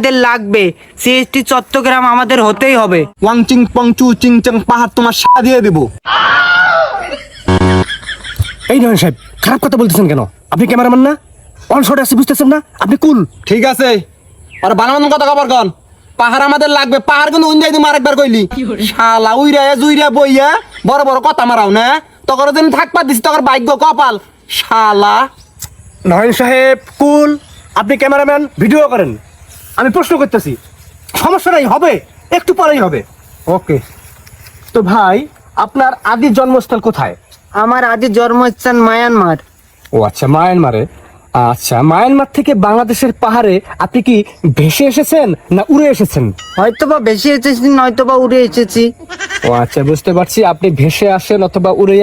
আমাদের লাগবে। সিএসটি চট্টগ্রাম আমাদের হতেই হবে। ওয়াং চিং পং চু চিং চাং পাহাড় তোমার সাথে দিয়ে দেবো। এই নয় সাহেব, খারাপ কথা বলতেছেন কেন? আপনি ক্যামেরাম্যান না? অন শট আছে, বুঝতেছেন না? আপনি কুল। ঠিক আছে, আর বানানোর কথা খবর কন। পাহাড় আমাদের লাগবে, পাহাড় কিন্তু উঞ্জাই দিম আরেকবার কইলি। শালা উইরা জুইরা বইয়া বড় বড় কথা মারাও না, তখন যেন থাকবা দিস তখন ভাগ্য কপাল শালা। নয়ন সাহেব কুল, আপনি ক্যামেরাম্যান, ভিডিও করেন। আমি প্রশ্ন করতেছি, সমস্যা নাই, হবে, একটু পরেই হবে। ওকে। তো ভাই, আপনার আদি জন্মস্থল কোথায়? আমার আদি জন্মস্থান মায়ানমার। ও আচ্ছা, মায়ানমারে। আচ্ছা, মায়ানমার থেকে বাংলাদেশের পাহাড়ে আপনি কি ভেসে এসেছেন না উড়ে এসেছেন? হয়তোবা বেশি এসেছি, নয়তোবা উড়ে এসেছি। ও আচ্ছা, বুঝতে পারছি। আপনি ভেসে আসেন অথবা উড়ে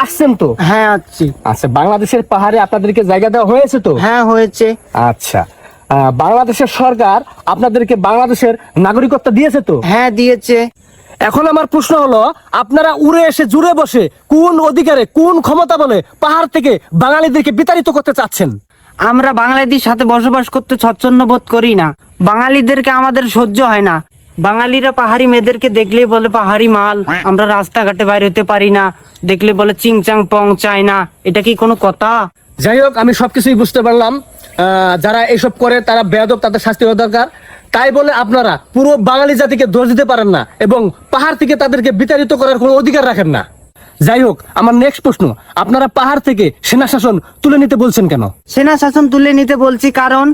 আসছেন তো? হ্যাঁ আসছি। আচ্ছা, বাংলাদেশের পাহাড়ে আপনাদেরকে জায়গা দেওয়া হয়েছে তো? হ্যাঁ হয়েছে। আচ্ছা, বাংলাদেশের সরকার আপনাদেরকে বাংলাদেশের নাগরিকত্ব দিয়েছে তো? হ্যাঁ দিয়েছে। এখন আমার প্রশ্ন হলো, আপনারা উড়ে এসে জুড়ে বসে কোন অধিকারে, কোন ক্ষমতা বলে পাহাড় থেকে বাঙালিদেরকে বিতাড়িত করতে চাচ্ছেন? আমরা বাঙালিদের সাথে বসবাস করতে স্বচ্ছন্দ বোধ করি না। বাঙালিদেরকে আমাদের সহ্য হয় না। বাঙালিরা পাহাড়ি মেয়েদেরকে দেখলেই বলে পাহাড়ি মাল। আমরা রাস্তাঘাটে বাইরে হতে পারি না, দেখলে বলে চিংচাং পং চায় না। এটা কি কোনো কথা? যাই হোক, আমি সবকিছুই বুঝতে পারলাম। যারা এইসব করে তারা বেয়াদব, তাদের শাস্তি হওয়া দরকার। তাই বলে আপনারা পুরো বাঙালি জাতিকে দোষ দিতে পারেন না এবং পাহাড় থেকে তাদেরকে বিতাড়িত করার কোনো অধিকার রাখেন না। যাই হোক, আমার নেক্সট প্রশ্ন, আপনারা পাহাড় থেকে সেনা শাসন তুলে নিতে বলছেন কেন? সেনা শাসন তুলে নিতে বলছি কারণ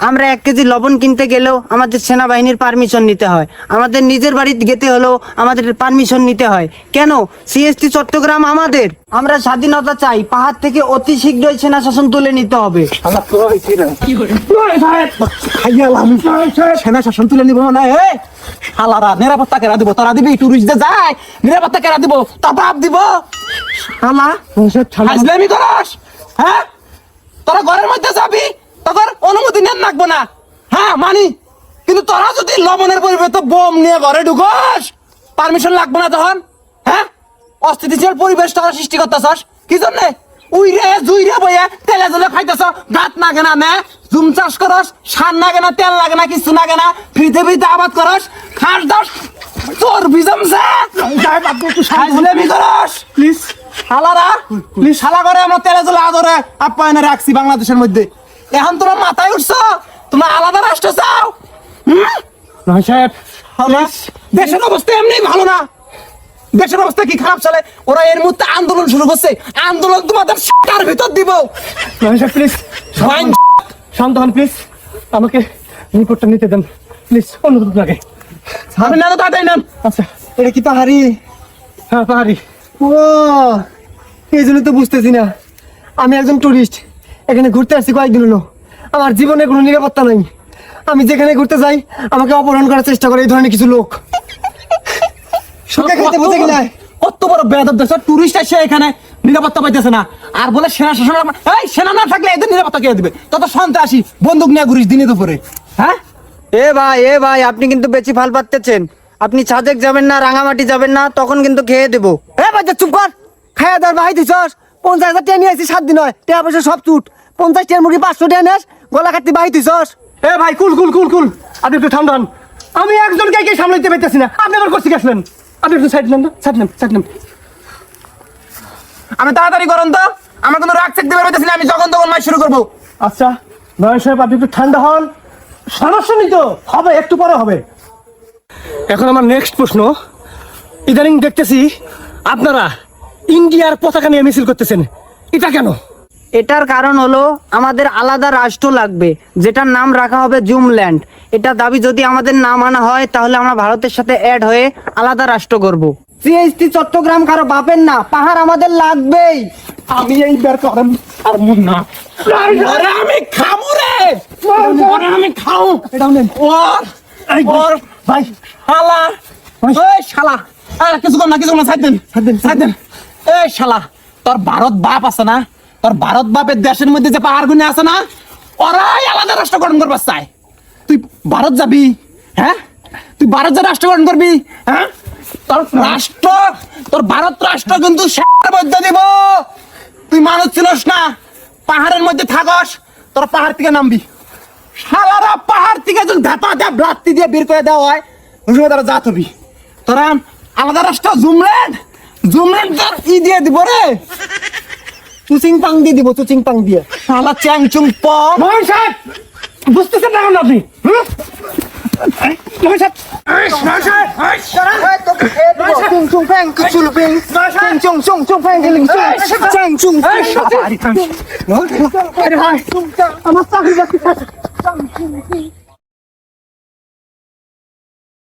আমরা 1 কেজি লবণ কিনতে গেলেও আমাদের সেনাবাহিনীর পারমিশন নিতে হয়। আমাদের নিজের বাড়িতে যেতে হলেও আমাদের পারমিশন নিতে হয়। কেন? সিএসটি চট্টগ্রাম আমাদের। আমরা স্বাধীনতা চাই। পাহাড় থেকে অতি শীঘ্রই সেনা শাসন তুলে নিতে হবে। সেনা শাসন তুলে নিব না। শালারা নিরাপত্তা কেরা দিব? তারা দিবি? টুরিস্টদের যায় নিরাপত্তা কেরা দিব? তা বাপ দিব শালা। হাজলামি করস? হ্যাঁ, তোরা ঘরের মধ্যে যাবি, তোর অনুমতি নেন লাগবো না। হ্যাঁ মানি, কিন্তু তোরা যদি লবণের পরিবর্তে বোম নিয়ে ঘরে ঢুকস, পারমিশন লাগবো না তখন। হ্যাঁ, অস্থিতিশীল পরিবেশ তোরা সৃষ্টি করতেছস কি জন্য? উইরে জুইরে বইয়ে তেলে জলে খাইতেছ, গাত নাগে না নে, জুম চাষ করস, সার নাগে না, তেল লাগে না, কিছু লাগে না, ফ্রিতে ফ্রিতে আবাদ করস, খাস দাস তোর বিজমছে হাজলামি করস। প্লিজ শালারা, প্লিজ শালা করে আমরা তেলে জলে আদরে আপ্যায়নে রাখছি বাংলাদেশের মধ্যে। এখন তোমরা মাথায় উঠছো, তোমরা আলাদা রাষ্ট্র চাও। সাহেব, দেশের অবস্থা এমনি ভালো না। দেশের অবস্থা কি খারাপ চলে, ওরা এর মুহূর্তে আন্দোলন শুরু করছে। আন্দোলন তোমাদের শাটার ভিতর দিব। প্লিজ শান্ত হন, প্লিজ আমাকে রিপোর্টটা নিতে দেন প্লিজ, অনুরোধ লাগে। আমি না তো তাড়াতাড়ি নাম। আচ্ছা, এটা কি পাহাড়ি? হ্যাঁ পাহাড়ি। ও, এই জন্য তো বুঝতেছি না। আমি একজন টুরিস্ট, এখানে ঘুরতে আসছি কয়েকদিন হলো। আমার জীবনে কোনো নিরাপত্তা নাই। আমি যেখানে ঘুরতে যাই আমাকে অপহরণ করার চেষ্টা করে এই ধরনের কিছু লোক। কত বড় বেয়াদব দেশ, টুরিস্ট আসে এখানে নিরাপত্তা পাইতেছে না, আর বলে সেনা শাসন। এই সেনা না থাকলে এদের নিরাপত্তা কে দিবে? তত সন্ত্রাসী বন্দুক নিয়ে ঘুরিস দিনে দুপুরে। হ্যাঁ এ ভাই আপনি কিন্তু বেশি ফাল পাচ্ছেন। আপনি সাজেক যাবেন না, রাঙামাটি যাবেন না, তখন কিন্তু খেয়ে দেবো। বাচ্চা চুপ কর। খাইয়া দার বাহাই দিছস। 50,000 টাকা নিয়ে আসি 7 দিন হয়, টাকা পয়সা সব চুট। 50 টাকার মুরগি 500 টাকা নেস, গলা কাটতে বাহাই দিছস। ভাই কুল কুল কুল কুল, আপনি একটু ঠান্ডা হন। আমি একজনকে কে সামলাইতে পারতেছি না, আপনি আবার করছি গেছিলেন। আপনি একটু সাইড নেন, সাইড নেন। আমি তাড়াতাড়ি করেন তো, আমার কোনো রাগ চেক দিতে পারতেছি না। আমি যখন তখন মাছ শুরু করবো। আচ্ছা নয় সাহেব, আপনি একটু ঠান্ডা হন। সমস্যা নেই তো, হবে, একটু পরে হবে। এখন আমার নেক্সট প্রশ্ন, ইদানিং দেখতেছি আপনারা ইন্ডিয়ার পতাকা নিয়ে মিছিল করতেছেন, এটা কেন? এটার কারণ হলো আমাদের আলাদা রাষ্ট্র লাগবে, যেটার নাম রাখা হবে জুমল্যান্ড। এটা দাবি যদি আমাদের না মানা হয় তাহলে আমরা ভারতের সাথে অ্যাড হয়ে আলাদা রাষ্ট্র করব। সিএসটি চট্টগ্রাম কারো বাপের না, পাহাড় আমাদের লাগবেই। আমি এইবার করেন আর মন না, আমি খাবো রে, আমি খাও। এটা নেন। ওর ভাই শালা, এই শালা, কিছু কর না, কিছু কর না, সাইড দেন। এই শালা, তোর ভারত বাপ আছে না, তোর ভারত বাপের দেশের মধ্যে যে পাহাড় গুনে আছে না, ওরাই আলাদা রাষ্ট্র গঠন করবার চায়। তুই ভারত যাবি? হ্যাঁ, তুই ভারত যা রাষ্ট্র গঠন করবি? হ্যাঁ, তোর রাষ্ট্র, তোর ভারত রাষ্ট্র কিন্তু মধ্যে দিব। তুই মানুষ ছিলস না, পাহাড়ের মধ্যে থাকস, তোর পাহাড় থেকে নামবি। শালারা পাহাড় থেকে যখন ধাপা দিয়ে ব্লাস্তি দিয়ে বের করে দেওয়া হয় ওই সময় তারা যা তবি তোরা আলাদা রাস্তা জুমলেন ই দিয়ে দিব রে চুচিং পাং দিয়ে দিব চুচিং পাং দিয়ে শালা চ্যাং চুং প মহান সাহেব বুঝতেছেন না কেন আপনি মহান সাহেব আমার চাকরি